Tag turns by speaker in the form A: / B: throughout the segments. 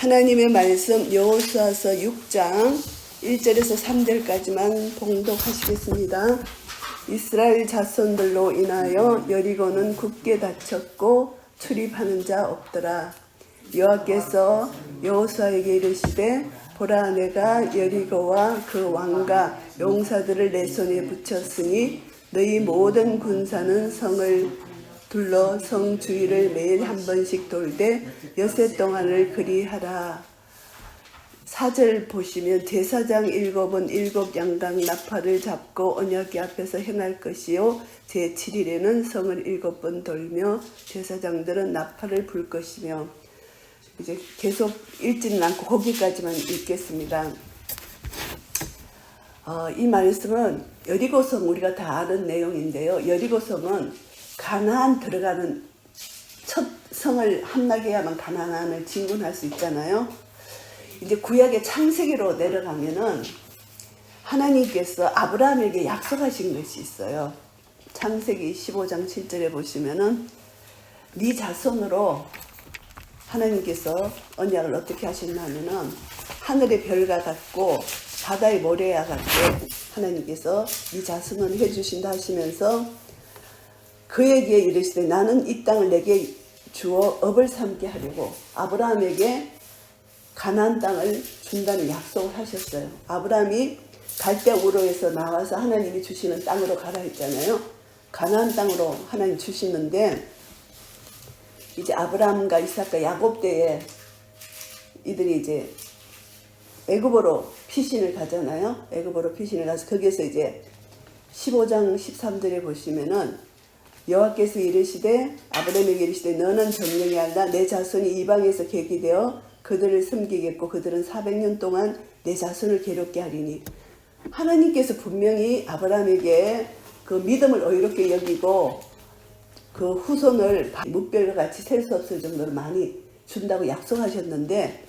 A: 하나님의 말씀 여호수아서 6장 1절에서 3절까지만 봉독하시겠습니다. 이스라엘 자손들로 인하여 여리고는 굳게 닫혔고 출입하는 자 없더라. 여호와께서 여호수아에게 이르시되 보라, 내가 여리고와 그 왕과 용사들을 내 손에 붙였으니 너희 모든 군사는 성을 둘러 성 주위를 매일 한 번씩 돌되 엿새 동안을 그리하라. 4절 보시면 제사장 7은 7양당 나팔을 잡고 언약궤 앞에서 행할 것이요 제7일에는 성을 7번 돌며 제사장들은 나팔을 불 것이며, 이제 계속 읽지는 않고 거기까지만 읽겠습니다. 이 말씀은 여리고성, 우리가 다 아는 내용인데요. 여리고성은 가나안 들어가는 첫 성을 함락해야만 가나안을 진군할 수 있잖아요. 이제 구약의 창세기로 내려가면은 하나님께서 아브라함에게 약속하신 것이 있어요. 창세기 15장 7절에 보시면은 네 자손으로 하나님께서 언약을 어떻게 하셨냐면은 하늘의 별과 같고 바다의 모래와 같게 하나님께서 네 자손을 해주신다 하시면서 그에게 이르시되 나는 이 땅을 내게 주어 업을 삼게 하려고 아브라함에게 가나안 땅을 준다는 약속을 하셨어요. 아브라함이 갈대 우르에서 나와서 하나님이 주시는 땅으로 가라 했잖아요. 가나안 땅으로 하나님 주시는데, 이제 아브라함과 이삭과 야곱 때에 이들이 이제 애굽으로 피신을 가잖아요. 애굽으로 피신을 가서 거기에서 이제 15장 13절에 보시면은 여호와께서 이르시되 아브라함에게 이르시되 너는 점령이 아니라 내 자손이 이방에서 계기되어 그들을 섬기겠고 그들은 400년 동안 내 자손을 괴롭게 하리니, 하나님께서 분명히 아브라함에게 그 믿음을 의롭게 여기고 그 후손을 뭇별과 같이 셀 수 없을 정도로 많이 준다고 약속하셨는데,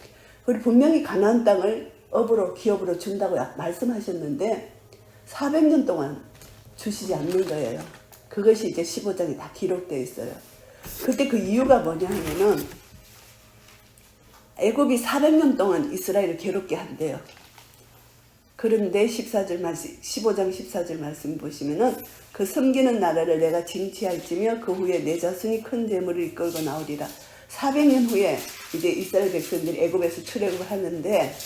A: 그리고 분명히 가나안 땅을 업으로 기업으로 준다고 말씀하셨는데 400년 동안 주시지 않는 거예요. 그것이 이제 15장에 다 기록되어 있어요. 그때 그 이유가 뭐냐 하면은 애굽이 400년 동안 이스라엘을 괴롭게 한대요. 그런데 14절 말씀, 15장 14절 말씀 보시면은 그 섬기는 나라를 내가 징치할지며 그 후에 내 자손이 큰 재물을 이끌고 나오리라. 400년 후에 이제 이스라엘 백성들이 애굽에서 출애굽을 하는데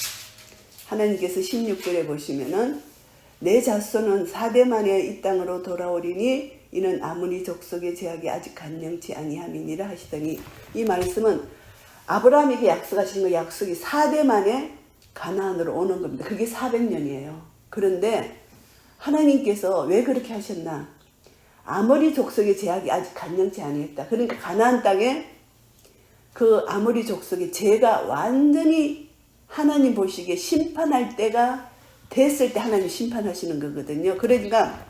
A: 하나님께서 16절에 보시면은 내 자손은 4대 만에 이 땅으로 돌아오리니 이는 아무리 족속의 제약이 아직 간영치 아니함이니라 하시더니, 이 말씀은 아브라함에게 약속하신 그 약속이 4대 만에 가나안으로 오는 겁니다. 그게 400년이에요. 그런데 하나님께서 왜 그렇게 하셨나? 아모리 족속의 제약이 아직 간영치 아니했다. 그러니까 가나안 땅에 그 아모리 족속의 죄가 완전히 하나님 보시기에 심판할 때가 됐을 때 하나님 심판하시는 거거든요. 그러니까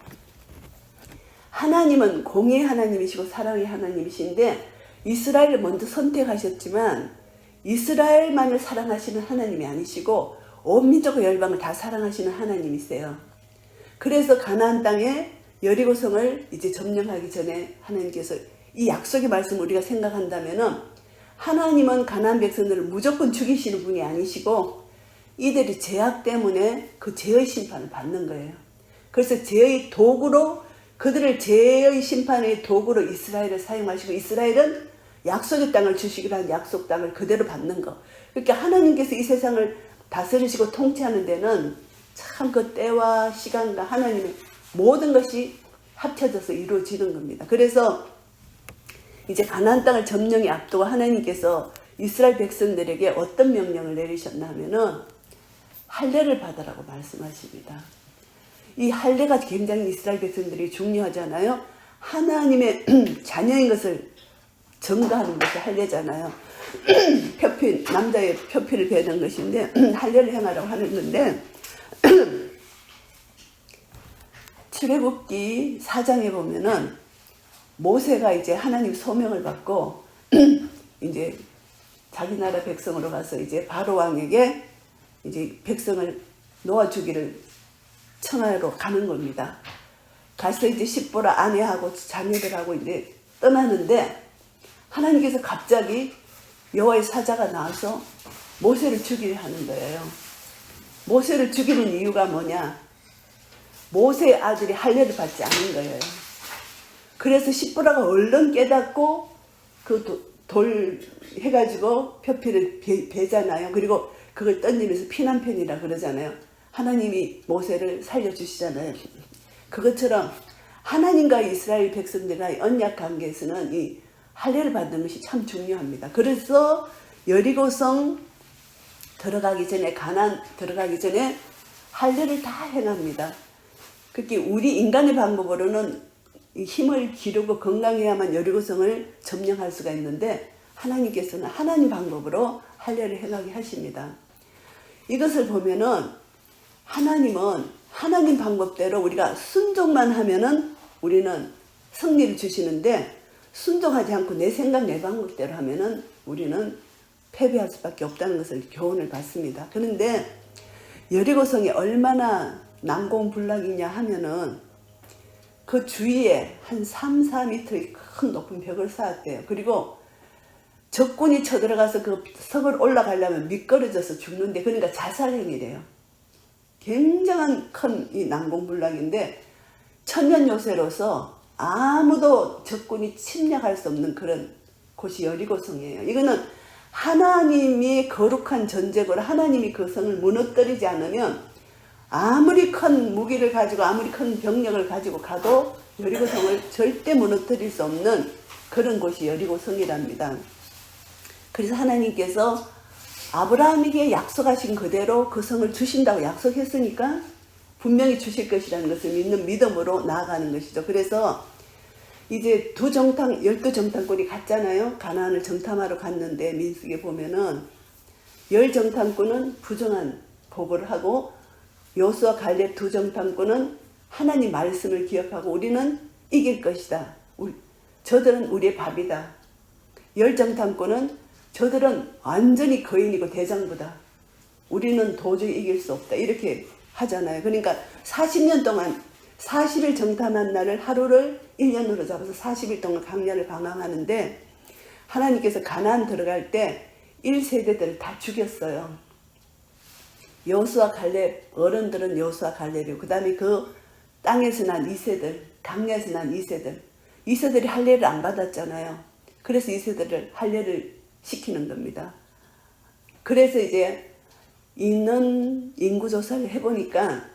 A: 하나님은 공의의 하나님이시고 사랑의 하나님이신데 이스라엘을 먼저 선택하셨지만 이스라엘만을 사랑하시는 하나님이 아니시고 온 민족의 열방을 다 사랑하시는 하나님이세요. 그래서 가나안 땅에 여리고성을 이제 점령하기 전에 하나님께서 이 약속의 말씀을 우리가 생각한다면은 하나님은 가나안 백성들을 무조건 죽이시는 분이 아니시고 이들이 죄악 때문에 그 죄의 심판을 받는 거예요. 그래서 죄의 도구로, 그들을 죄의 심판의 도구로 이스라엘을 사용하시고 이스라엘은 약속의 땅을 주시기로 한 약속 땅을 그대로 받는 거. 그러니까 하나님께서 이 세상을 다스리시고 통치하는 데는 참 그 때와 시간과 하나님의 모든 것이 합쳐져서 이루어지는 겁니다. 그래서 이제 가나안 땅을 점령에 앞두고 하나님께서 이스라엘 백성들에게 어떤 명령을 내리셨나 하면은 할례를 받으라고 말씀하십니다. 이 할례가 굉장히 이스라엘 백성들이 중요하잖아요. 하나님의 자녀인 것을 증거하는 것이 할례잖아요. 표피, 남자의 표피를 베는 것인데 할례를 행하라고 하는 건데 출애굽기 4장에 보면은 모세가 이제 하나님 소명을 받고 이제 자기 나라 백성으로 가서 이제 바로 왕에게 이제 백성을 놓아주기를 청하러 가는 겁니다. 가서 이제 십보라 아내하고 자녀들하고 이제 떠나는데 하나님께서 갑자기 여호와의 사자가 나와서 모세를 죽이려 하는 거예요. 모세를 죽이는 이유가 뭐냐? 모세의 아들이 할례를 받지 않은 거예요. 그래서 십부라가 얼른 깨닫고 그 돌 해가지고 표피를 베잖아요. 그리고 그걸 던지면서 피난편이라 그러잖아요. 하나님이 모세를 살려주시잖아요. 그것처럼 하나님과 이스라엘 백성들과의 언약 관계에서는 이 할례를 받는 것이 참 중요합니다. 그래서 여리고성 들어가기 전에, 가나안 들어가기 전에 할례를 다 행합니다. 그렇게 우리 인간의 방법으로는 힘을 기르고 건강해야만 여리고성을 점령할 수가 있는데 하나님께서는 하나님 방법으로 할례를 행하게 하십니다. 이것을 보면은 하나님은 하나님 방법대로 우리가 순종만 하면은 우리는 승리를 주시는데, 순종하지 않고 내 생각 내 방법대로 하면은 우리는 패배할 수밖에 없다는 것을 교훈을 받습니다. 그런데 여리고성이 얼마나 난공불락이냐 하면은 그 주위에 한 3, 4m의 큰 높은 벽을 쌓았대요. 그리고 적군이 쳐들어가서 그 성을 올라가려면 미끄러져서 죽는데, 그러니까 자살행위래요. 굉장한 큰 이 난공불락인데 천년 요새로서 아무도 적군이 침략할 수 없는 그런 곳이 여리고성이에요. 이거는 하나님이 거룩한 전쟁으로 하나님이 그 성을 무너뜨리지 않으면 아무리 큰 무기를 가지고 아무리 큰 병력을 가지고 가도 여리고성을 절대 무너뜨릴 수 없는 그런 곳이 여리고성이랍니다. 그래서 하나님께서 아브라함에게 약속하신 그대로 그 성을 주신다고 약속했으니까 분명히 주실 것이라는 것을 믿는 믿음으로 나아가는 것이죠. 그래서 이제 12정탐꾼이 갔잖아요. 가나안을 정탐하러 갔는데 민수기에 보면은 10정탐꾼은 부정한 보고를 하고 여호수아 갈렙 2정탐꾼은 하나님 말씀을 기억하고 우리는 이길 것이다. 저들은 우리의 밥이다. 10정탐꾼은 저들은 완전히 거인이고 대장부다. 우리는 도저히 이길 수 없다. 이렇게 하잖아요. 그러니까 40년 동안 40일 정탐한 날을 하루를 1년으로 잡아서 40일 동안 강야를 방황하는데 하나님께서 가나안 들어갈 때 1세대들을 다 죽였어요. 여호수아 갈렙, 어른들은 여호수아 갈렙이고 그 다음에 그 땅에서 난 2세들, 강야에서 난 2세들, 2세들이 할례를 안 받았잖아요. 그래서 2세들을 할례를 시키는 겁니다. 그래서 이제 있는 인구조사를 해보니까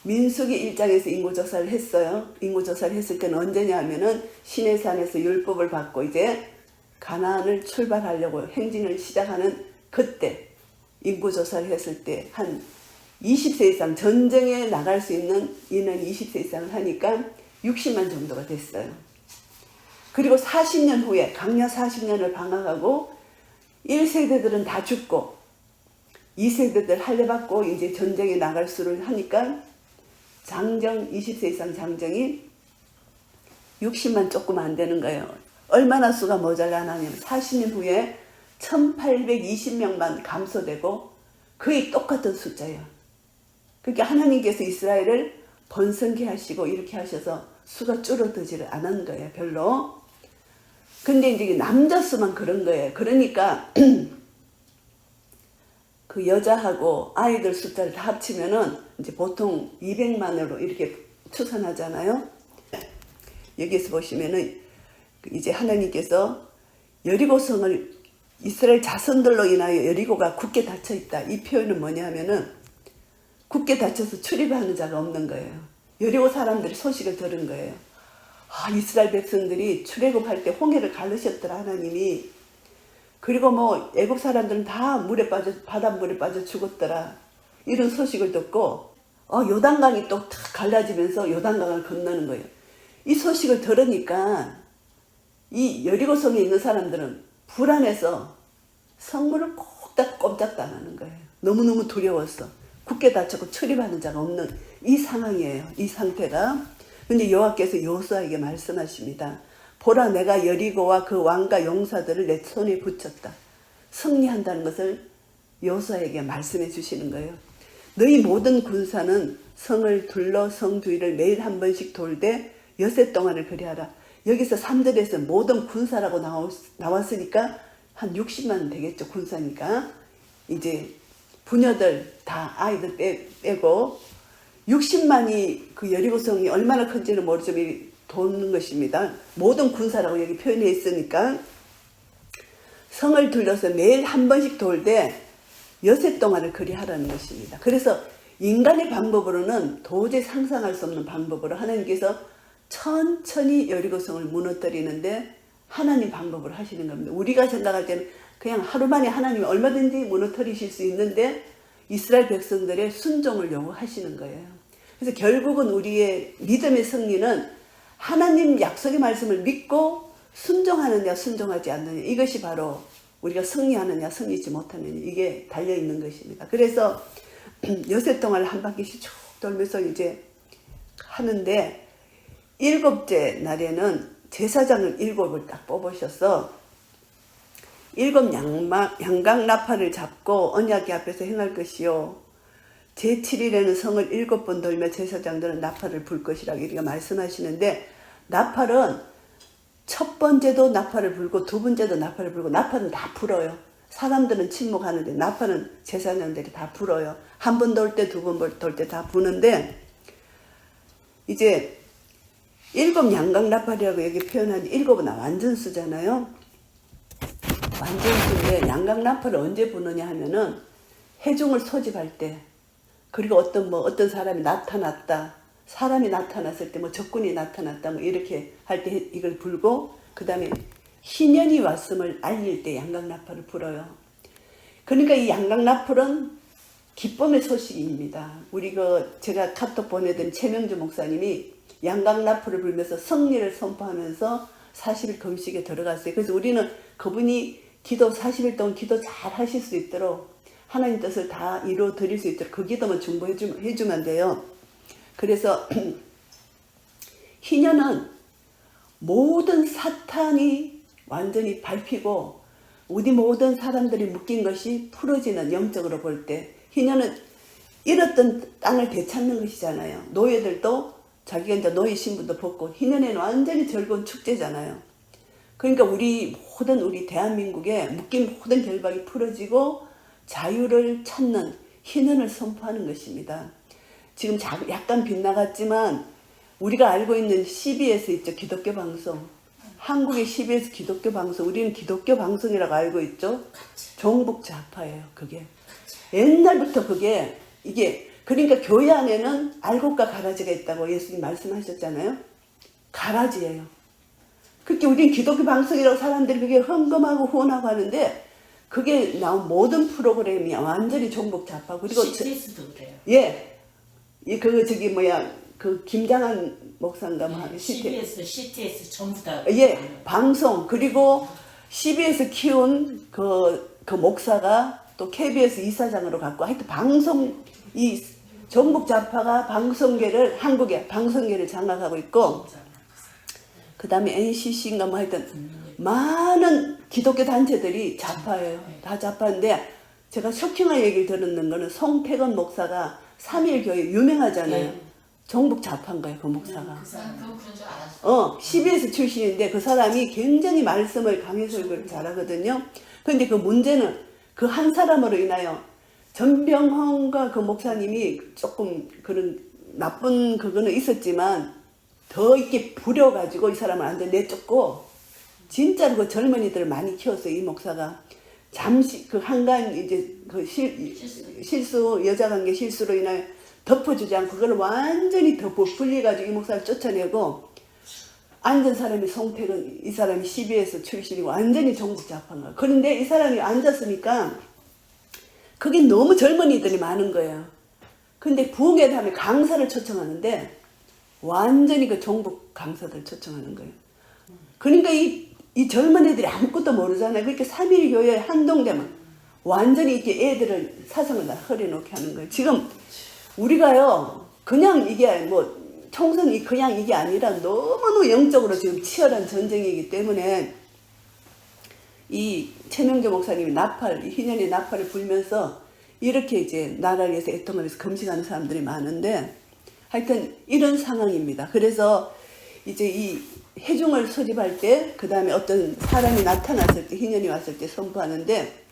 A: 민수기 1장에서 인구조사를 했어요. 인구조사를 했을 때는 언제냐 하면은 시내산에서 율법을 받고 이제 가나안을 출발하려고 행진을 시작하는 그때 인구조사를 했을 때 한 20세 이상 전쟁에 나갈 수 있는 인은 20세 이상을 하니까 60만 정도가 됐어요. 그리고 40년 후에 강야 40년을 방황하고 1세대들은 다 죽고 2세대들 할례 받고 이제 전쟁에 나갈 수를 하니까 장정 20세 이상 장정이 60만 조금 안 되는 거예요. 얼마나 수가 모자라냐면 40년 후에 1820명만 감소되고 거의 똑같은 숫자예요. 그러니까 하나님께서 이스라엘을 번성케 하시고 이렇게 하셔서 수가 줄어들지를 않은 거예요. 별로. 근데 이제 남자 수만 그런 거예요. 그러니까 그 여자하고 아이들 숫자를 다 합치면은 이제 보통 200만으로 이렇게 추산하잖아요. 여기서 보시면은 이제 하나님께서 여리고성을 이스라엘 자손들로 인하여 여리고가 굳게 닫혀 있다. 이 표현은 뭐냐 하면은 굳게 닫혀서 출입하는 자가 없는 거예요. 여리고 사람들이 소식을 들은 거예요. 아, 이스라엘 백성들이 출애굽할 때 홍해를 가르셨더라 하나님이. 그리고 뭐 애국 사람들은 다 물에 빠져 바닷물에 빠져 죽었더라. 이런 소식을 듣고 요단강이 또 탁 갈라지면서 요단강을 건너는 거예요. 이 소식을 들으니까 이 여리고성에 있는 사람들은 불안해서 성문을 꼼짝도 안 하는 거예요. 너무너무 두려웠어. 굳게 닫혔고 출입하는 자가 없는 이 상황이에요. 이 상태가. 근데 여호와께서 여호수아에게 말씀하십니다. 보라, 내가 여리고와 그 왕과 용사들을 내 손에 붙였다. 승리한다는 것을 여호수아에게 말씀해 주시는 거예요. 너희 모든 군사는 성을 둘러 성 주위를 매일 한 번씩 돌되 엿새 동안을 그리하라. 여기서 3절에서 모든 군사라고 나왔으니까 한 60만 되겠죠. 군사니까. 이제 부녀들 다 아이들 빼고 60만이 그 여리고성이 얼마나 큰지는 모르지만 도는 것입니다. 모든 군사라고 여기 표현해 있으니까 성을 둘러서 매일 한 번씩 돌 때 여세 동안을 그리 하라는 것입니다. 그래서 인간의 방법으로는 도저히 상상할 수 없는 방법으로 하나님께서 천천히 여리고성을 무너뜨리는데 하나님 방법으로 하시는 겁니다. 우리가 생각할 때는 그냥 하루 만에 하나님이 얼마든지 무너뜨리실 수 있는데 이스라엘 백성들의 순종을 요구하시는 거예요. 그래서 결국은 우리의 믿음의 승리는 하나님 약속의 말씀을 믿고 순종하느냐 순종하지 않느냐, 이것이 바로 우리가 승리하느냐 승리지 못하느냐, 이게 달려있는 것입니다. 그래서 여세 동안을 한 바퀴씩 쭉 돌면서 이제 하는데 7째 날에는 제사장을 7을 딱 뽑으셔서 7 양각 나팔을 잡고 언약궤 앞에서 행할 것이요, 제7일에는 성을 7번 돌며 제사장들은 나팔을 불 것이라고 이렇게 말씀하시는데, 나팔은 첫 번째도 나팔을 불고 두 번째도 나팔을 불고, 나팔은 다 불어요. 사람들은 침묵하는데 나팔은 제사장들이 다 불어요. 한 번 돌 때, 두 번 돌 때 다 부는데, 이제 7 양각 나팔이라고 여기 표현한 7은 완전수잖아요. 완전수인데 양각 나팔을 언제 부느냐 하면은 회중을 소집할 때, 그리고 어떤 사람이 나타났다, 사람이 나타났을 때, 적군이 나타났다, 이렇게 할 때 이걸 불고, 그 다음에 희년이 왔음을 알릴 때 양각 나팔을 불어요. 그러니까 이 양각 나팔은 기쁨의 소식입니다. 제가 카톡 보내드린 최명주 목사님이 양각 나팔을 불면서 승리를 선포하면서 40일 금식에 들어갔어요. 그래서 우리는 그분이 40일 동안 기도 잘 하실 수 있도록, 하나님 뜻을 다 이루어 드릴 수 있도록 그 기도만 중보해주면 돼요. 그래서 희년은 모든 사탄이 완전히 밟히고 우리 모든 사람들이 묶인 것이 풀어지는, 영적으로 볼 때 희년은 잃었던 땅을 되찾는 것이잖아요. 노예들도 자기가 이제 노예 신분도 벗고, 희년에는 완전히 즐거운 축제잖아요. 그러니까 우리 대한민국의 묶인 모든 결박이 풀어지고 자유를 찾는 희년을 선포하는 것입니다. 지금 약간 빗나갔지만 우리가 알고 있는 CBS 있죠, 기독교 방송. 한국의 CBS 기독교 방송, 우리는 기독교 방송이라고 알고 있죠. 종북 좌파예요. 그게 옛날부터 그러니까 교회 안에는 알곡과 가라지가 있다고 예수님 말씀하셨잖아요. 가라지예요. 그렇게 우린 기독교 방송이라고 사람들이 그게 헌금하고 후원하고 하는데, 그게 나온 모든 프로그램이 완전히 종북 좌파. 그리고
B: CTS도 그래요.
A: 예, 김장한 목사인가
B: 네, CTS 전부 다.
A: 예, 방송, 그리고 CBS 키운 그 목사가 또 KBS 이사장으로 갔고, 하여튼 이 종북 좌파가 한국의 방송계를 장악하고 있고, 그 다음에 NCC인가 하여튼 많은 기독교 단체들이 좌파예요. 다 좌파인데, 제가 쇼킹한 얘기를 들었는 거는 송태건 목사가 3.1교회 유명하잖아요.
B: 네.
A: 종북 좌파인 거예요, 그 목사가.
B: 그건 그런 줄 알았어.
A: CBS 출신인데 그 사람이 굉장히 말씀을 강해설교를 잘하거든요. 그런데 그 문제는 그 한 사람으로 인하여 전병헌과 그 목사님이 조금 그런 나쁜 그거는 있었지만, 더 이렇게 부려가지고 이 사람을 완전 내쫓고, 진짜로 그 젊은이들을 많이 키웠어요, 이 목사가. 잠시 그 한간 이제 그 실수, 여자관계 실수로 인하여 덮어주지 않고 그걸 완전히 불리가지고 이 목사를 쫓아내고, 앉은 사람이 송태근, 이 사람이 CBS 출신이고 완전히 종북 좌파인 거예요. 그런데 이 사람이 앉았으니까 그게 너무 젊은이들이 많은 거예요. 근데 부흥회담에 강사를 초청하는데 완전히 그 종북 강사들 초청하는 거예요. 그러니까 이 젊은 애들이 아무것도 모르잖아요. 그렇게 3.1교회 한동대만 완전히 이렇게 애들을 사상을 다 흐려놓게 하는 거예요. 지금 우리가요, 그냥 이게 총선이 그냥 이게 아니라 너무너무 영적으로 지금 치열한 전쟁이기 때문에, 이 최명재 목사님이 희년의 나팔을 불면서 이렇게 이제 나라를 위해서 애통하면서 금식하는 사람들이 많은데, 하여튼 이런 상황입니다. 그래서 이제 이 회중을 소집할 때, 그 다음에 어떤 사람이 나타났을 때, 희년이 왔을 때 선포하는데,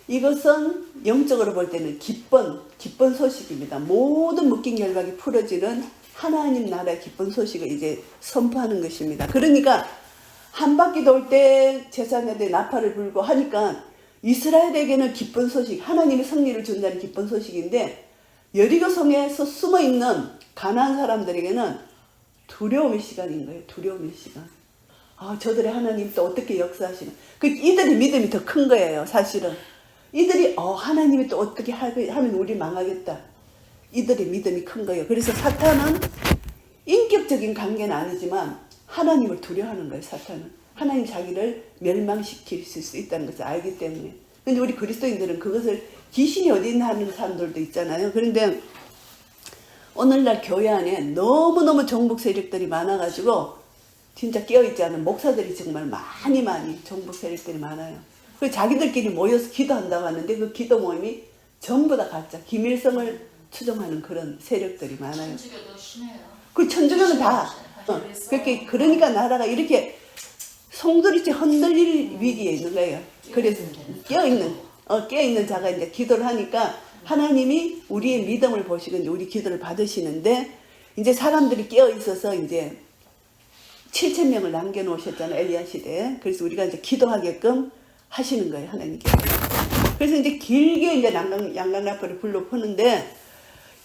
A: 이것은 영적으로 볼 때는 기쁜 소식입니다. 모든 묶인 결박이 풀어지는 하나님 나라의 기쁜 소식을 이제 선포하는 것입니다. 그러니까 한 바퀴 돌 때 제사장들이 나팔을 불고 하니까 이스라엘에게는 기쁜 소식, 하나님이 승리를 준다는 기쁜 소식인데, 여리고 성에서 숨어있는 가나안 사람들에게는 두려움의 시간인 거예요. 두려움의 시간. 아, 저들의 하나님 또 어떻게 역사하시나. 이들의 믿음이 더 큰 거예요, 사실은. 이들이 하나님이 또 어떻게 하면 우리 망하겠다. 이들의 믿음이 큰 거예요. 그래서 사탄은 인격적인 관계는 아니지만 하나님을 두려워하는 거예요. 사탄은. 하나님 자기를 멸망시킬 수 있다는 것을 알기 때문에. 근데 우리 그리스도인들은 그것을 귀신이 어디 있나 하는 사람들도 있잖아요. 그런데 오늘날 교회 안에 너무너무 종북 세력들이 많아가지고 진짜 깨어있지 않은 목사들이 정말 많이 종북 세력들이 많아요. 그 자기들끼리 모여서 기도한다고 하는데 그 기도 모임이 전부 다 가짜, 기밀성을 추종하는 그런 세력들이 많아요.
B: 천주교도 심해요.
A: 그 천주교는 다 그러니까 나라가 이렇게 송두리째 흔들릴 위기에 있는 거예요. 그래서 깨어있는 자가 이제 기도를 하니까 하나님이 우리의 믿음을 보시고 이제 우리 기도를 받으시는데, 이제 사람들이 깨어있어서 이제 7,000명을 남겨놓으셨잖아요, 엘리야 시대에. 그래서 우리가 이제 기도하게끔 하시는 거예요, 하나님께. 그래서 이제 길게 이제 양강나팔을 불러 푸는데,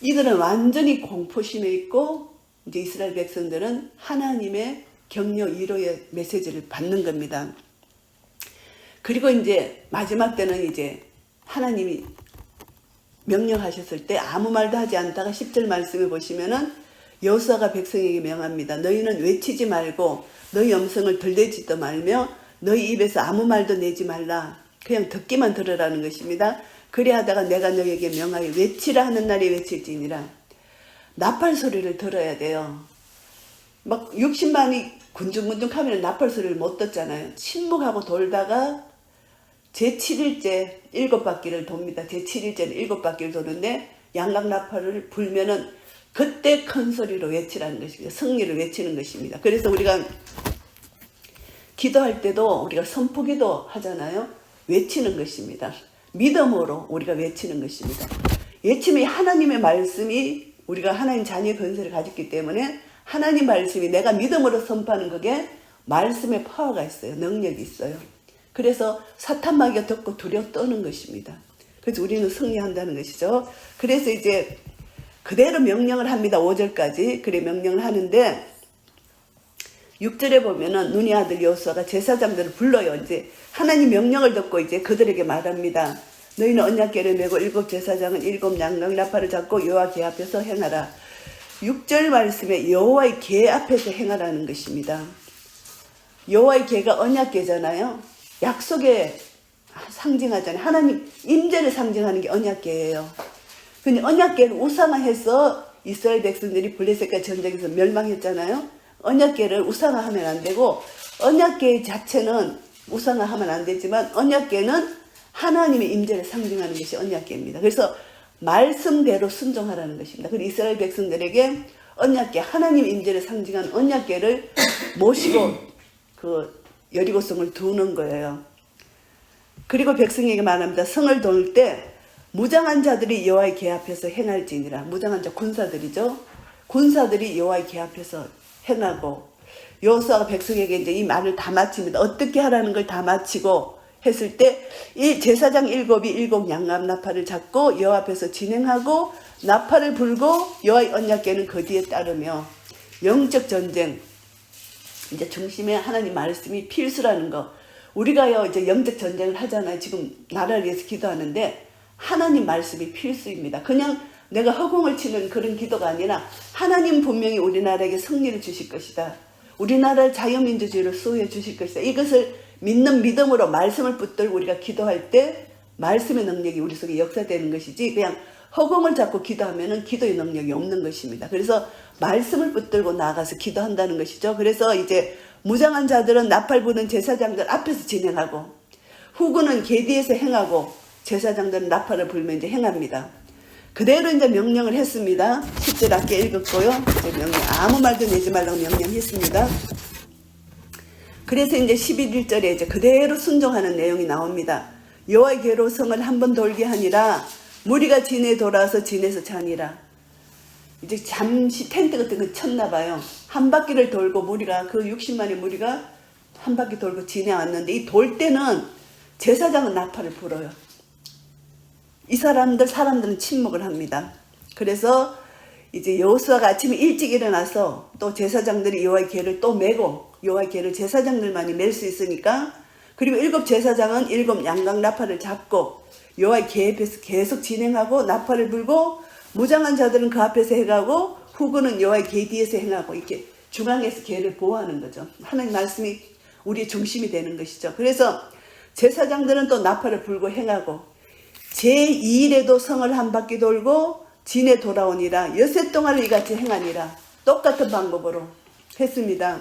A: 이들은 완전히 공포심에 있고, 이제 이스라엘 백성들은 하나님의 격려 위로의 메시지를 받는 겁니다. 그리고 이제 마지막 때는 이제 하나님이 명령하셨을 때 아무 말도 하지 않다가 10절 말씀에 보시면은 여호수아가 백성에게 명합니다. 너희는 외치지 말고 너희 음성을 들대지도 말며 너희 입에서 아무 말도 내지 말라. 그냥 듣기만 들으라는 것입니다. 그래 하다가 내가 너희에게 명하여 외치라 하는 날에 외칠지니라. 나팔 소리를 들어야 돼요. 막 60만이 군중군중 하면 나팔 소리를 못 듣잖아요. 침묵하고 돌다가 제7일째 7바퀴를 돕니다. 제7일째는 7바퀴를 도는데 양강나팔을 불면은 그때 큰 소리로 외치라는 것입니다. 승리를 외치는 것입니다. 그래서 우리가 기도할 때도 우리가 선포기도 하잖아요. 외치는 것입니다. 믿음으로 우리가 외치는 것입니다. 외침이 하나님의 말씀이, 우리가 하나님 자녀의 권세를 가졌기 때문에 하나님 말씀이 내가 믿음으로 선포하는 그게 말씀의 파워가 있어요. 능력이 있어요. 그래서 사탄 마귀가 듣고 두려워 떠는 것입니다. 그래서 우리는 승리한다는 것이죠. 그래서 이제 그대로 명령을 합니다. 5절까지. 그래 명령을 하는데 6절에 보면은 눈의 아들 여호수아가 제사장들을 불러요. 이제 하나님 명령을 듣고 이제 그들에게 말합니다. 너희는 언약궤를 메고 7 제사장은 7 양강나팔을 잡고 여호와 궤 앞에서 행하라. 6절 말씀에 여호와의 궤 앞에서 행하라는 것입니다. 여호와의 궤가 언약궤잖아요. 약속에 상징하잖아요. 하나님 임재를 상징하는 게 언약궤예요. 근데 언약궤를 우상화해서 이스라엘 백성들이 블레셋과 전쟁에서 멸망했잖아요. 언약궤를 우상화하면 안 되고, 언약궤 자체는 우상화하면 안 되지만 언약궤는 하나님의 임재를 상징하는 것이 언약궤입니다. 그래서 말씀대로 순종하라는 것입니다. 그리고 이스라엘 백성들에게 언약궤, 하나님의 임재를 상징하는 언약궤를 모시고 그 여리고성을 두는 거예요. 그리고 백성에게 말합니다. 성을 도울 때 무장한 자들이 여호와의 궤 앞에서 행할지니라. 무장한 자 군사들이죠. 군사들이 여호와의 궤 앞에서 행하고, 여호수아가 백성에게 이제 이 말을 다 마칩니다. 어떻게 하라는 걸 다 마치고 했을 때 제사장 7이 7 양강나팔을 잡고 여호와 앞에서 진행하고 나팔을 불고 여호와의 언약궤는 그 뒤에 따르며, 영적 전쟁, 이제 중심에 하나님 말씀이 필수라는 거. 우리가요 이제 영적 전쟁을 하잖아요. 지금 나라를 위해서 기도하는데 하나님 말씀이 필수입니다. 그냥 내가 허공을 치는 그런 기도가 아니라 하나님 분명히 우리나라에게 승리를 주실 것이다. 우리나라를 자유민주주의로 수호해 주실 것이다. 이것을 믿는 믿음으로 말씀을 붙들고 우리가 기도할 때 말씀의 능력이 우리 속에 역사되는 것이지, 그냥 허공을 잡고 기도하면은 기도의 능력이 없는 것입니다. 그래서 말씀을 붙들고 나아가서 기도한다는 것이죠. 그래서 이제 무장한 자들은 나팔 부는 제사장들 앞에서 진행하고, 후군은 궤 뒤에서 행하고, 제사장들은 나팔을 불면 이제 행합니다. 그대로 이제 명령을 했습니다. 10절 함께 읽었고요. 이제 명령, 아무 말도 내지 말라고 명령했습니다. 그래서 이제 11절에 이제 그대로 순종하는 내용이 나옵니다. 여호와께로 성을 한 번 돌게 하니라. 무리가 진에 돌아서 진에서 자니라. 이제 잠시 텐트 같은 거 쳤나 봐요. 한 바퀴를 돌고 무리가 그 60만의 무리가 한 바퀴 돌고 진에 왔는데 이 돌 때는 제사장은 나팔을 불어요. 이 사람들은 침묵을 합니다. 그래서 이제 여호수아가 아침에 일찍 일어나서 또 제사장들이 여호와의 궤를 또 메고 여호와의 궤를 제사장들만이 멜 수 있으니까 그리고 7 제사장은 7 양각 나팔을 잡고 여호와의 궤 앞에서 계속 진행하고 나팔을 불고 무장한 자들은 그 앞에서 행하고 후군은 여호와의 궤 뒤에서 행하고 이렇게 중앙에서 궤를 보호하는 거죠. 하나님 말씀이 우리의 중심이 되는 것이죠. 그래서 제사장들은 또 나팔을 불고 행하고 제2일에도 성을 한 바퀴 돌고 진에 돌아오니라. 엿새 동안을 이같이 행하니라. 똑같은 방법으로 했습니다.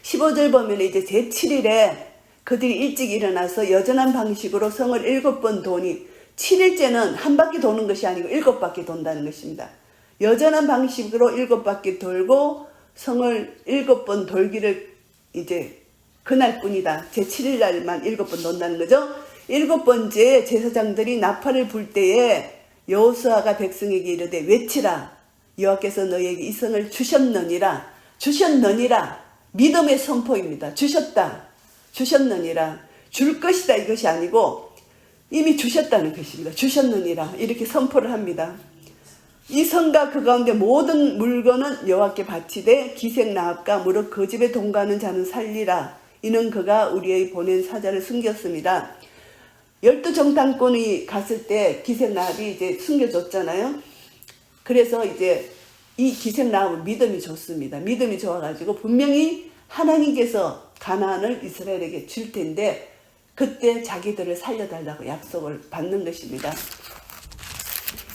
A: 15절 보면 이제 제7일에 그들이 일찍 일어나서 여전한 방식으로 성을 7번 도니 7일째는 한 바퀴 도는 것이 아니고 7바퀴 돈다는 것입니다. 여전한 방식으로 7바퀴 돌고 성을 7번 돌기를 이제 그날뿐이다. 제7일 날만 7번 돈다는 거죠. 7번째 제사장들이 나팔을 불 때에 여호수아가 백성에게 이르되 외치라. 여호와께서 너희에게 이 성을 주셨느니라. 주셨느니라. 믿음의 선포입니다. 주셨다. 주셨느니라. 줄 것이다 이것이 아니고 이미 주셨다는 것입니다. 주셨느니라. 이렇게 선포를 합니다. 이 성과 그 가운데 모든 물건은 여호와께 바치되 기생나합과 무릇 그 집에 동거하는 자는 살리라. 이는 그가 우리의 보낸 사자를 숨겼습니다. 12정탐꾼이 갔을 때 기생나합이 이제 숨겨줬잖아요. 그래서 이제 이 기생나합은 믿음이 좋습니다. 믿음이 좋아가지고 분명히 하나님께서 가나안을 이스라엘에게 줄 텐데 그때 자기들을 살려달라고 약속을 받는 것입니다.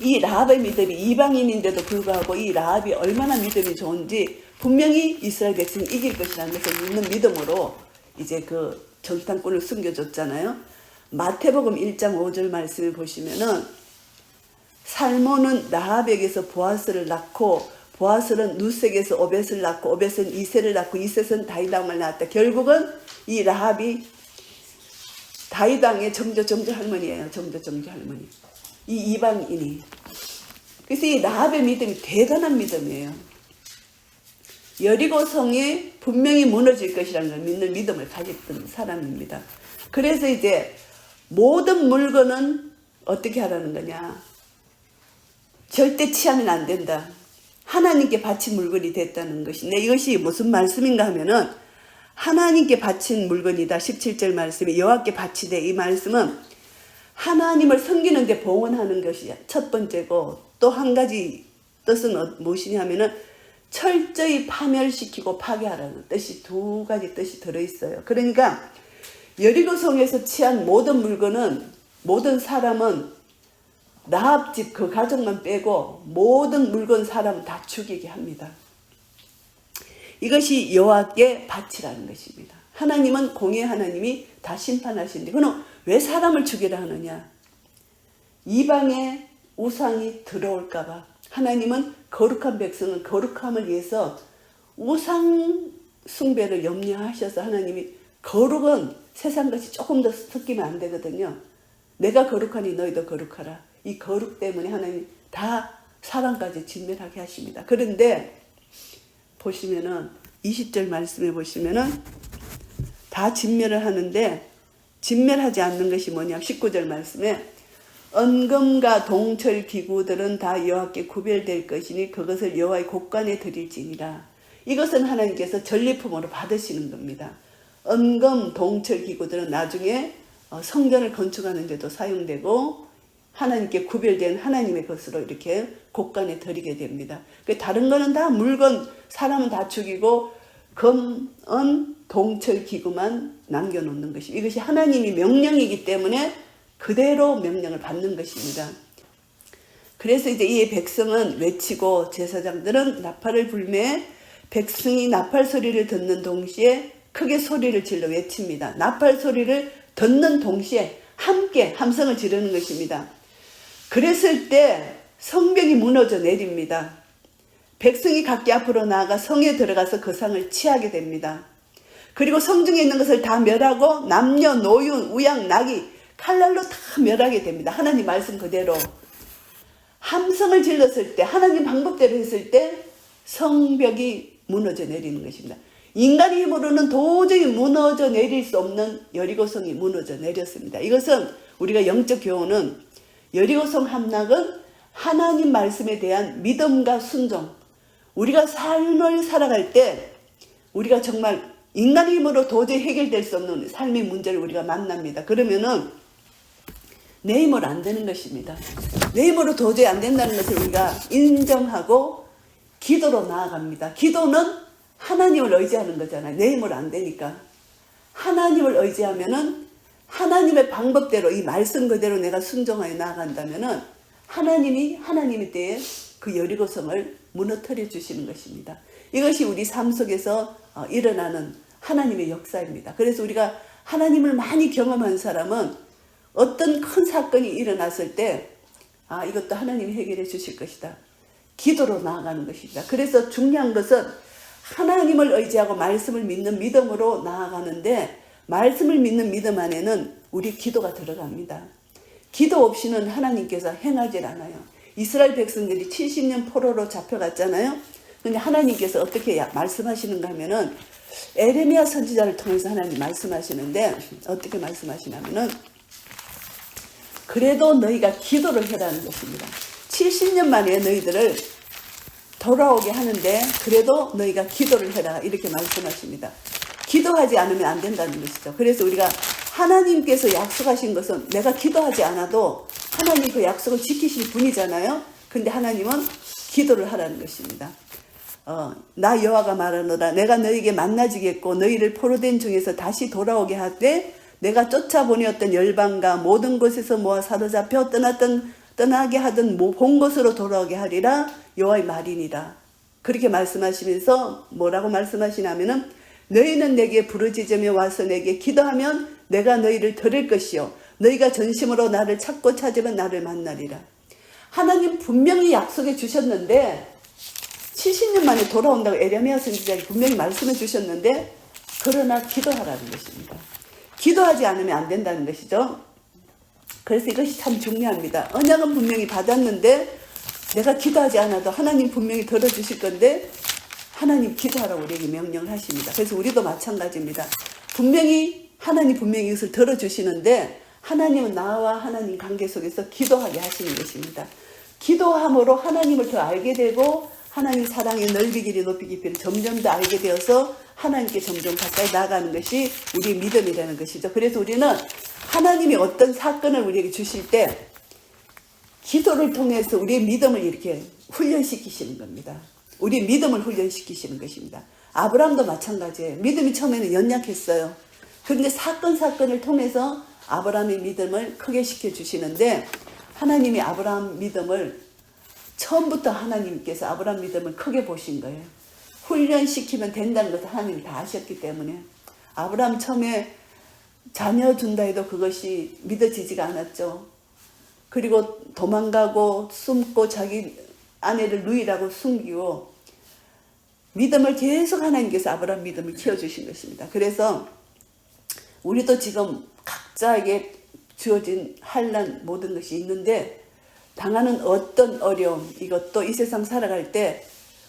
A: 이 라합의 믿음이 이방인인데도 불구하고 이 라합이 얼마나 믿음이 좋은지 분명히 이스라엘 백성이 이길 것이라는 것을 믿는 믿음으로 이제 그 정탐꾼을 숨겨줬잖아요. 마태복음 1장 5절 말씀을 보시면은 살몬은 라합에게서 보아스를 낳고 보아스는 누색에서 오벳을 낳고 오벳은 이셋을 낳고 이셋은 다윗왕을 낳았다. 결국은 이 라합이 다윗왕의 정조 할머니예요. 정조 할머니. 이 이방인이. 그래서 이 라합의 믿음이 대단한 믿음이에요. 여리고 성이 분명히 무너질 것이라는 걸 믿는 믿음을 가졌던 사람입니다. 그래서 이제 모든 물건은 어떻게 하라는 거냐. 절대 취하면 안 된다. 하나님께 바친 물건이 됐다는 것인데 이것이 무슨 말씀인가 하면은 하나님께 바친 물건이다. 17절 말씀에 여호와께 바치되 이 말씀은 하나님을 섬기는 데 봉헌하는 것이 첫 번째고 또 한 가지 뜻은 무엇이냐 하면은 철저히 파멸시키고 파괴하라는 뜻이 두 가지 뜻이 들어있어요. 그러니까 여리고성에서 취한 모든 물건은 모든 사람은 라합 집 그 가족만 빼고 모든 물건 사람 다 죽이게 합니다. 이것이 여호와께 바치라는 것입니다. 하나님은 공의 하나님이 다 심판하시는데 그럼 왜 사람을 죽이라 하느냐. 이방의 우상이 들어올까 봐. 하나님은 거룩한 백성은 거룩함을 위해서 우상 숭배를 염려하셔서 하나님이 거룩은 세상같이 조금 더 섞이면 안 되거든요. 내가 거룩하니 너희도 거룩하라. 이 거룩 때문에 하나님 다 사람까지 진멸하게 하십니다. 그런데 보시면은 20절 말씀에 보시면은 다 진멸을 하는데 진멸하지 않는 것이 뭐냐. 19절 말씀에 은금과 동철 기구들은 다 여호와께 구별될 것이니 그것을 여호와의 곳간에 드릴지니라. 이것은 하나님께서 전리품으로 받으시는 겁니다. 은금, 동철 기구들은 나중에 성전을 건축하는 데도 사용되고 하나님께 구별된 하나님의 것으로 이렇게 곳간에 드리게 됩니다. 다른 거는 다 물건, 사람은 다 죽이고 금, 은, 동철 기구만 남겨놓는 것이 이것이 하나님이 명령이기 때문에 그대로 명령을 받는 것입니다. 그래서 이제 이 백성은 외치고 제사장들은 나팔을 불매 백성이 나팔 소리를 듣는 동시에 크게 소리를 질러 외칩니다. 나팔 소리를 듣는 동시에 함께 함성을 지르는 것입니다. 그랬을 때 성벽이 무너져 내립니다. 백성이 각기 앞으로 나아가 성에 들어가서 그 상을 취하게 됩니다. 그리고 성중에 있는 것을 다 멸하고 남녀, 노인, 우양, 나귀 칼날로 다 멸하게 됩니다. 하나님 말씀 그대로. 함성을 질렀을 때 하나님 방법대로 했을 때 성벽이 무너져 내리는 것입니다. 인간의 힘으로는 도저히 무너져 내릴 수 없는 여리고성이 무너져 내렸습니다. 이것은 우리가 영적 교훈은 여리고성 함락은 하나님 말씀에 대한 믿음과 순종. 우리가 삶을 살아갈 때 우리가 정말 인간의 힘으로 도저히 해결될 수 없는 삶의 문제를 우리가 만납니다. 그러면은 내 힘으로 안 되는 것입니다. 내 힘으로 도저히 안 된다는 것을 우리가 인정하고 기도로 나아갑니다. 기도는 하나님을 의지하는 거잖아요. 내 힘으로 안 되니까. 하나님을 의지하면은 하나님의 방법대로 이 말씀 그대로 내가 순종하여 나아간다면은 하나님이 하나님의 때에 그 여리고성을 무너뜨려 주시는 것입니다. 이것이 우리 삶 속에서 일어나는 하나님의 역사입니다. 그래서 우리가 하나님을 많이 경험한 사람은 어떤 큰 사건이 일어났을 때 이것도 하나님이 해결해 주실 것이다. 기도로 나아가는 것입니다. 그래서 중요한 것은 하나님을 의지하고 말씀을 믿는 믿음으로 나아가는데 말씀을 믿는 믿음 안에는 우리 기도가 들어갑니다. 기도 없이는 하나님께서 행하지 않아요. 이스라엘 백성들이 70년 포로로 잡혀갔잖아요. 근데 하나님께서 어떻게 말씀하시는가 하면은 에레미야 선지자를 통해서 하나님 말씀하시는데 어떻게 말씀하시냐면은 그래도 너희가 기도를 해라는 것입니다. 70년 만에 너희들을 돌아오게 하는데 그래도 너희가 기도를 해라 이렇게 말씀하십니다. 기도하지 않으면 안 된다는 것이죠. 그래서 우리가 하나님께서 약속하신 것은 내가 기도하지 않아도 하나님 그 약속을 지키실 분이잖아요. 근데 하나님은 기도를 하라는 것입니다. 나 여호와가 말하노라 내가 너희에게 만나지겠고 너희를 포로된 중에서 다시 돌아오게 하되 내가 쫓아보내었던 열방과 모든 곳에서 모아 사로잡혀 떠나게 하던 본 곳으로 돌아오게 하리라 여호와의 말이니라. 그렇게 말씀하시면서 뭐라고 말씀하시냐면은 너희는 내게 부르짖으며 와서 내게 기도하면 내가 너희를 들을 것이요 너희가 전심으로 나를 찾고 찾으면 나를 만나리라. 하나님 분명히 약속해 주셨는데 70년 만에 돌아온다고 에레미야 선지자가 분명히 말씀해 주셨는데 그러나 기도하라는 것입니다. 기도하지 않으면 안 된다는 것이죠. 그래서 이것이 참 중요합니다. 언약은 분명히 받았는데 내가 기도하지 않아도 하나님 분명히 들어주실 건데 하나님 기도하라고 우리에게 명령을 하십니다. 그래서 우리도 마찬가지입니다. 하나님 분명히 이것을 들어주시는데 하나님은 나와 하나님 관계 속에서 기도하게 하시는 것입니다. 기도함으로 하나님을 더 알게 되고 하나님 사랑의 넓이 길이 높이 깊이를 점점 더 알게 되어서 하나님께 점점 가까이 나아가는 것이 우리의 믿음이라는 것이죠. 그래서 우리는 하나님이 어떤 사건을 우리에게 주실 때 기도를 통해서 우리의 믿음을 이렇게 훈련시키시는 겁니다. 우리의 믿음을 훈련시키시는 것입니다. 아브라함도 마찬가지예요. 믿음이 처음에는 연약했어요. 그런데 사건을 통해서 아브라함의 믿음을 크게 시켜주시는데 하나님이 아브라함 믿음을 처음부터 하나님께서 아브라함 믿음을 크게 보신 거예요. 훈련시키면 된다는 것을 하나님이 다 아셨기 때문에 아브라함 처음에 자녀 준다 해도 그것이 믿어지지가 않았죠. 그리고 도망가고 숨고 자기 아내를 누이라고 숨기고 믿음을 계속 하나님께서 아브라함 믿음을 키워주신 것입니다. 그래서 우리도 지금 각자에게 주어진 환난 모든 것이 있는데 당하는 어떤 어려움 이것도 이 세상 살아갈 때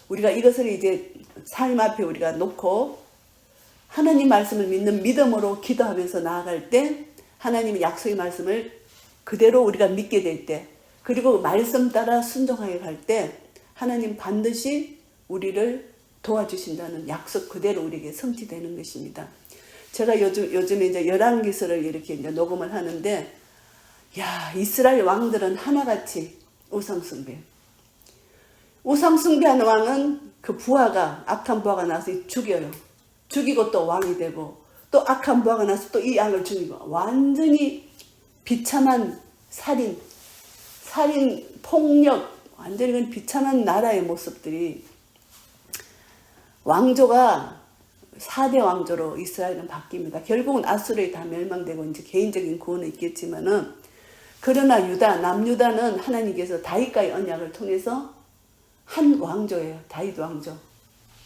A: 우리가 이것을 이제 삶 앞에 우리가 놓고 하나님 말씀을 믿는 믿음으로 기도하면서 나아갈 때 하나님의 약속의 말씀을 그대로 우리가 믿게 될 때 그리고 말씀 따라 순종하게 갈 때 하나님 반드시 우리를 도와주신다는 약속 그대로 우리에게 성취되는 것입니다. 제가 요즘에 이제 열왕기서를 이렇게 이제 녹음을 하는데 이스라엘 왕들은 하나같이 우상숭배. 우상숭배하는 왕은 그 부하가 악한 부하가 나서 죽여요. 죽이고 또 왕이 되고 또 악한 부하가 나서 또 이 왕을 죽이고 완전히 비참한 살인, 폭력 완전히 그런 비참한 나라의 모습들이 왕조가 4대 왕조로 이스라엘은 바뀝니다. 결국은 아수르에 다 멸망되고 이제 개인적인 구원은 있겠지만은 그러나 남유다는 하나님께서 다윗과의 언약을 통해서 한 왕조예요. 다윗 왕조.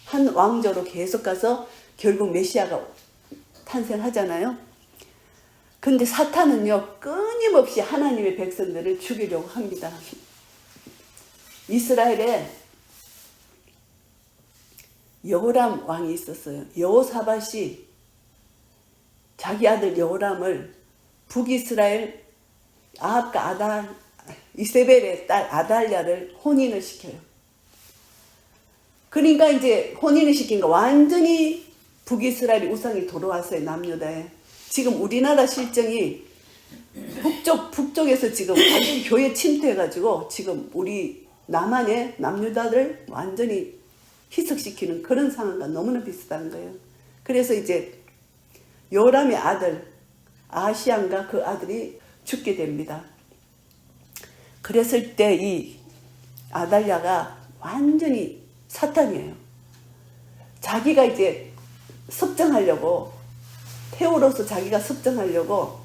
A: 한 왕조로 계속 가서 결국 메시아가 탄생하잖아요. 근데 사탄은요, 끊임없이 하나님의 백성들을 죽이려고 합니다. 이스라엘에 여호람 왕이 있었어요. 여호사밧이 자기 아들 여호람을 북이스라엘 아합과 이세벨의 딸 아달랴를 혼인을 시켜요. 그러니까 이제 혼인을 시키니까 완전히 북이스라엘의 우상이 돌아왔어요. 남유다에. 지금 우리나라 실정이 북쪽에서 지금 완전히 교회 침투해가지고 지금 우리 남한의 남유다를 완전히 희석시키는 그런 상황과 너무나 비슷한 거예요. 그래서 이제 요람의 아들 아시안과 그 아들이 죽게 됩니다. 그랬을 때 이 아달랴가 완전히 사탄이에요. 자기가 이제 섭정하려고 태우로서 자기가 섭정하려고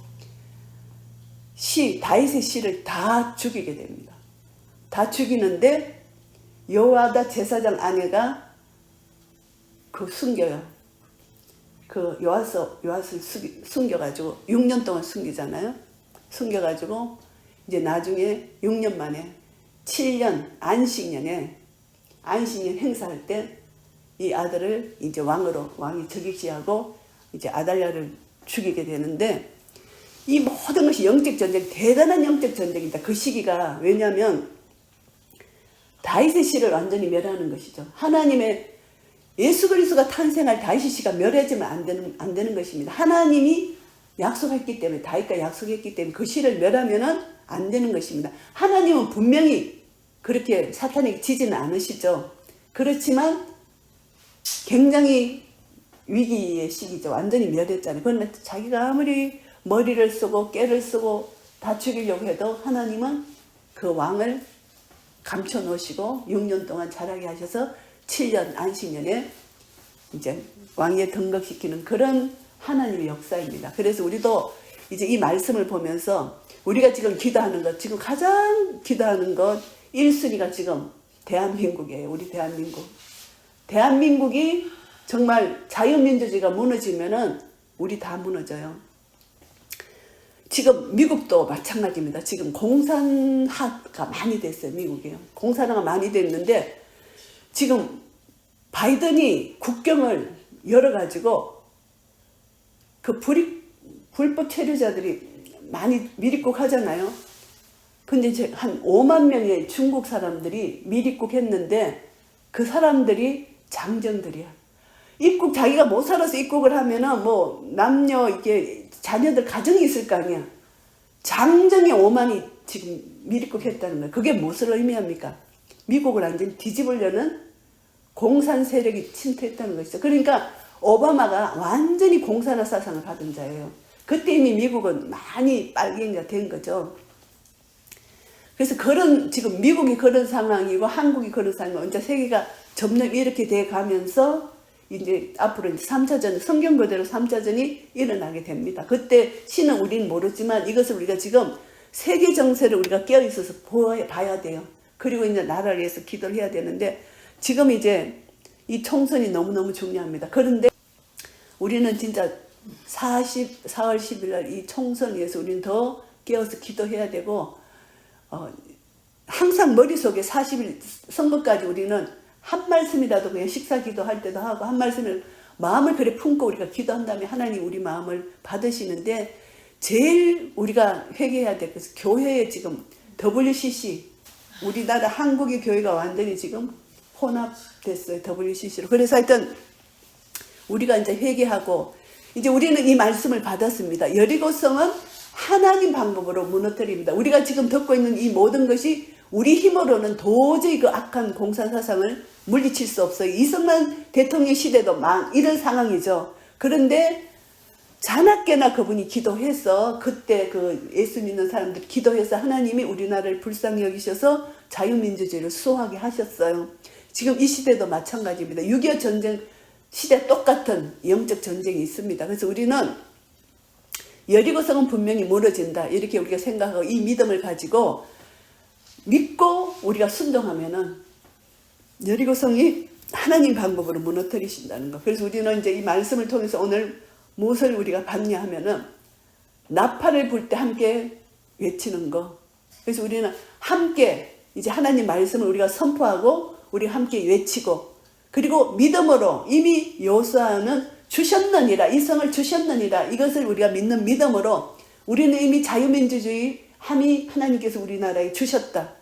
A: 다윗의 씨를 다 죽이게 됩니다. 다 죽이는데 여호야다 제사장 아내가 숨겨요. 요앗을 숨겨가지고 6년 동안 숨기잖아요. 숨겨가지고 이제 나중에 6년 만에 7년 안식년 행사할 때 이 아들을 이제 왕이 즉위시하고 이제 아달랴를 죽이게 되는데, 이 모든 것이 영적 전쟁, 대단한 영적 전쟁이다. 그 시기가. 왜냐하면 다윗의 씨를 완전히 멸하는 것이죠. 하나님의 예수 그리스도가 탄생할 다윗의 씨가 멸해지면 안 되는 것입니다. 하나님이 약속했기 때문에, 다윗과 약속했기 때문에 그 씨를 멸하면은 안 되는 것입니다. 하나님은 분명히 그렇게 사탄에게 지지는 않으시죠. 그렇지만 굉장히 위기의 시기죠. 완전히 멸했잖아요. 그런데 자기가 아무리 머리를 쓰고 깨를 쓰고 다 죽이려고 해도 하나님은 그 왕을 감춰 놓으시고 6년 동안 자라게 하셔서 7년 안식년에 이제 왕위에 등극시키는 그런 하나님의 역사입니다. 그래서 우리도 이제 이 말씀을 보면서 우리가 지금 기도하는 것, 지금 가장 기도하는 것 1순위가 지금 대한민국이에요. 우리 대한민국. 대한민국이 정말 자유민주주의가 무너지면은 우리 다 무너져요. 지금 미국도 마찬가지입니다. 지금 공산화가 많이 됐어요. 미국이요. 공산화가 많이 됐는데 지금 바이든이 국경을 열어가지고 그 불법 체류자들이 많이 미입국 하잖아요. 근데 이제 한 5만 명의 중국 사람들이 미입국했는데 그 사람들이 장정들이야. 자기가 못 살아서 입국을 하면은 뭐 남녀 이게 자녀들 가정이 있을 거 아니야. 장정이 5만이 지금 미입국했다는 거예요. 그게 무엇을 의미합니까? 미국을 완전히 뒤집으려는 공산 세력이 침투했다는 것이죠. 그러니까 오바마가 완전히 공산화 사상을 받은 자예요. 그때 이미 미국은 많이 빨갱이가 된 거죠. 그래서 지금 미국이 그런 상황이고 한국이 그런 상황이고 이제 세계가 점점 이렇게 돼 가면서 이제 앞으로 3차전, 성경 그대로 3차전이 일어나게 됩니다. 그때 신은 우리는 모르지만 이것을 우리가 지금 세계 정세를 우리가 깨어 있어서 봐야 돼요. 그리고 이제 나라를 위해서 기도를 해야 되는데 지금 이제 이 총선이 너무너무 중요합니다. 그런데 우리는 진짜 4월 10일 날 이 총선을 위해서 우리는 더 깨어서 기도해야 되고 항상 머릿속에 40일 선거까지 우리는 한 말씀이라도 그냥 식사 기도할 때도 하고 한 말씀을 마음을 그래 품고 우리가 기도한 다음에 하나님 우리 마음을 받으시는데 제일 우리가 회개해야 될 것은 교회에 지금 WCC 우리나라 한국의 교회가 완전히 지금 혼합됐어요. WCC로. 그래서 하여튼 우리가 이제 회개하고 이제 우리는 이 말씀을 받았습니다. 여리고성은 하나님 방법으로 무너뜨립니다. 우리가 지금 듣고 있는 이 모든 것이 우리 힘으로는 도저히 그 악한 공산사상을 물리칠 수 없어요. 이승만 대통령 시대도 이런 상황이죠. 그런데 자나깨나 그분이 기도해서 그때 그 예수 믿는 사람들 기도해서 하나님이 우리나라를 불쌍히 여기셔서 자유민주주의를 수호하게 하셨어요. 지금 이 시대도 마찬가지입니다. 6.25 전쟁 시대 똑같은 영적 전쟁이 있습니다. 그래서 우리는 여리고성은 분명히 무너진다. 이렇게 우리가 생각하고 이 믿음을 가지고 믿고 우리가 순종하면은 여리고성이 하나님 방법으로 무너뜨리신다는 거. 그래서 우리는 이제 이 말씀을 통해서 오늘 무엇을 우리가 받냐 하면은 나팔을 불 때 함께 외치는 거. 그래서 우리는 함께 이제 하나님 말씀을 우리가 선포하고 우리 함께 외치고 그리고 믿음으로 이미 여호수아는 주셨느니라 이 성을 주셨느니라 이것을 우리가 믿는 믿음으로 우리는 이미 자유민주주의 함이 하나님께서 우리나라에 주셨다.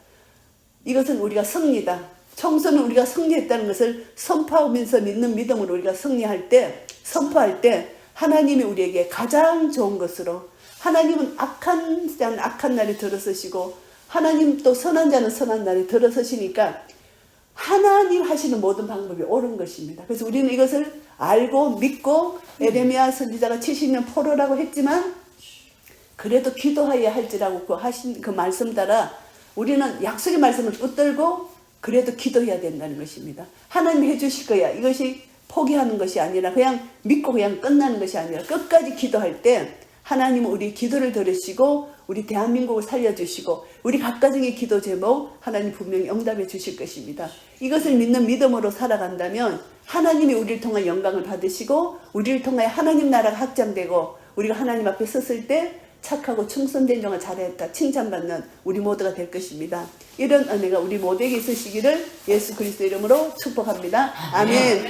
A: 이것은 우리가 승리다. 청소는 우리가 승리했다는 것을 선포하면서 믿는 믿음으로 우리가 승리할 때 선포할 때 하나님이 우리에게 가장 좋은 것으로 하나님은 악한 자는 악한 날에 들어서시고 하나님 또 선한 자는 선한 날에 들어서시니까 하나님 하시는 모든 방법이 옳은 것입니다. 그래서 우리는 이것을 알고 믿고 에레미야 선지자가 70년 포로라고 했지만 그래도 기도해야 할지라고 하신 그 말씀 따라 우리는 약속의 말씀을 붙들고 그래도 기도해야 된다는 것입니다. 하나님이 해주실 거야. 이것이 포기하는 것이 아니라 그냥 믿고 그냥 끝나는 것이 아니라 끝까지 기도할 때 하나님은 우리 기도를 들으시고 우리 대한민국을 살려주시고 우리 각가정의 기도 제목 하나님 분명히 응답해 주실 것입니다. 이것을 믿는 믿음으로 살아간다면 하나님이 우리를 통해 영광을 받으시고 우리를 통해 하나님 나라가 확장되고 우리가 하나님 앞에 섰을 때 착하고 충성된 종을 잘했다 칭찬받는 우리 모두가 될 것입니다. 이런 은혜가 우리 모두에게 있으시기를 예수 그리스도 이름으로 축복합니다. 아멘.